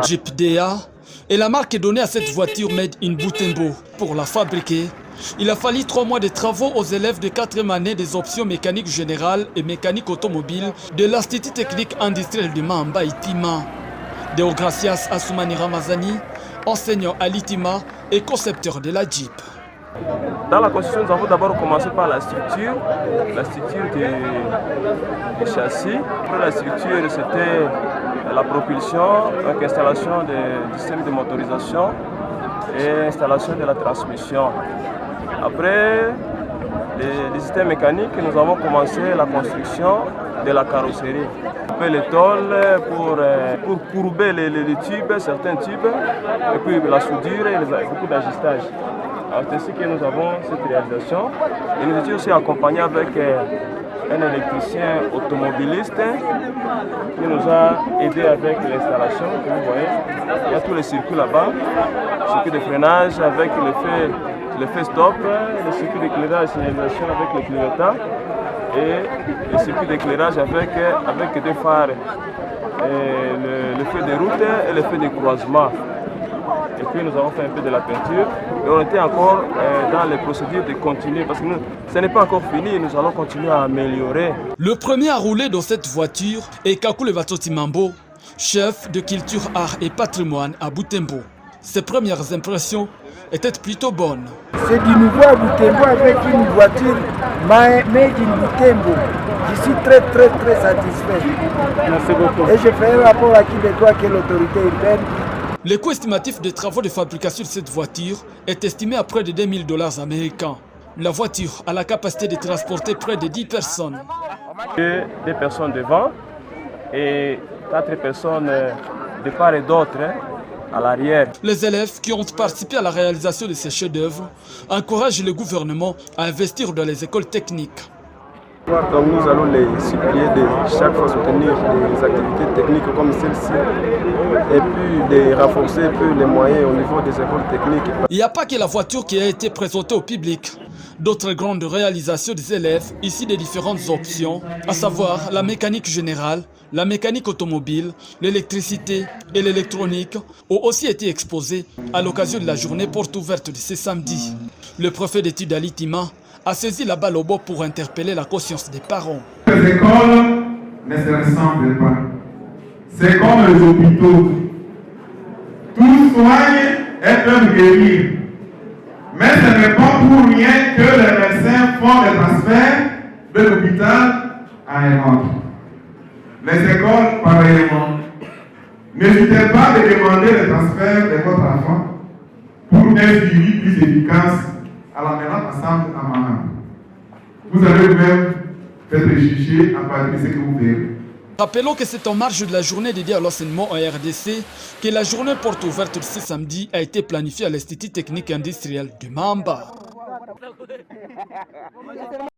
Jeep DA est la marque donnée à cette voiture made in Butembo. Pour la fabriquer, il a fallu 3 mois de travaux aux élèves de 4e année des options mécanique générale et mécanique automobile de l'Institut technique industriel de Mamba Itima. Deogracias Assoumani Ramazani, enseignant à l'Itima et concepteur de la Jeep. Dans la construction, nous avons d'abord commencé par la structure du châssis. Après la structure, c'était la propulsion, donc installation du système de motorisation et installation de la transmission. Après les systèmes mécaniques, nous avons commencé la construction de la carrosserie. Après les tôles pour courber les tubes, certains tubes, et puis la soudure et beaucoup d'ajustage. C'est ainsi que nous avons cette réalisation. Et nous étions aussi accompagnés avec un électricien automobiliste qui nous a aidé avec l'installation que vous voyez. Il y a tous les circuits là-bas, le circuit de freinage avec l'effet stop, le circuit d'éclairage signalisation avec le clignotant et le circuit d'éclairage avec deux phares, le feu de route et le feu de croisement. Et puis nous avons fait un peu de la peinture et on était encore dans les procédures de continuer parce que ce n'est pas encore fini, nous allons continuer à améliorer. Le premier à rouler dans cette voiture est Kakule Vatoti Mambo, chef de culture, art et patrimoine à Butembo. Ses premières impressions étaient plutôt bonnes. C'est du nouveau à Butembo avec une voiture made in Butembo. Je suis très satisfait. Merci beaucoup. Et je fais un rapport à Québécois qui est l'autorité urbaine. Le coût estimatif des travaux de fabrication de cette voiture est estimé à près de $2000 américains. La voiture a la capacité de transporter près de 10 personnes. 2 personnes devant et 4 personnes de part et d'autre à l'arrière. Les élèves qui ont participé à la réalisation de ces chefs-d'œuvre encouragent le gouvernement à investir dans les écoles techniques. Donc nous allons les supplier de chaque fois soutenir des activités techniques comme celle-ci et puis de renforcer un peu les moyens au niveau des écoles techniques. Il n'y a pas que la voiture qui a été présentée au public. D'autres grandes réalisations des élèves, ici des différentes options, à savoir la mécanique générale, la mécanique automobile, l'électricité et l'électronique, ont aussi été exposées à l'occasion de la journée porte ouverte de ce samedi. Le préfet d'études à l'Itima a saisi la balle au bord pour interpeller la conscience des parents. Les écoles ne se ressemblent pas. C'est comme les hôpitaux. Tout soigne et peuvent guérir. Mais ce n'est pas pour rien que les médecins font des transferts de l'hôpital à un autre. Les écoles, pareillement. N'hésitez pas à demander le transfert de votre enfant pour un suivi plus efficace à la menace ensemble à Maham. Vous allez même faire juger à partir de ce que vous verrez. Rappelons que c'est en marge de la journée dédiée à l'enseignement en RDC que la journée porte ouverte de ce samedi a été planifiée à l'Institut technique industriel de Mamba.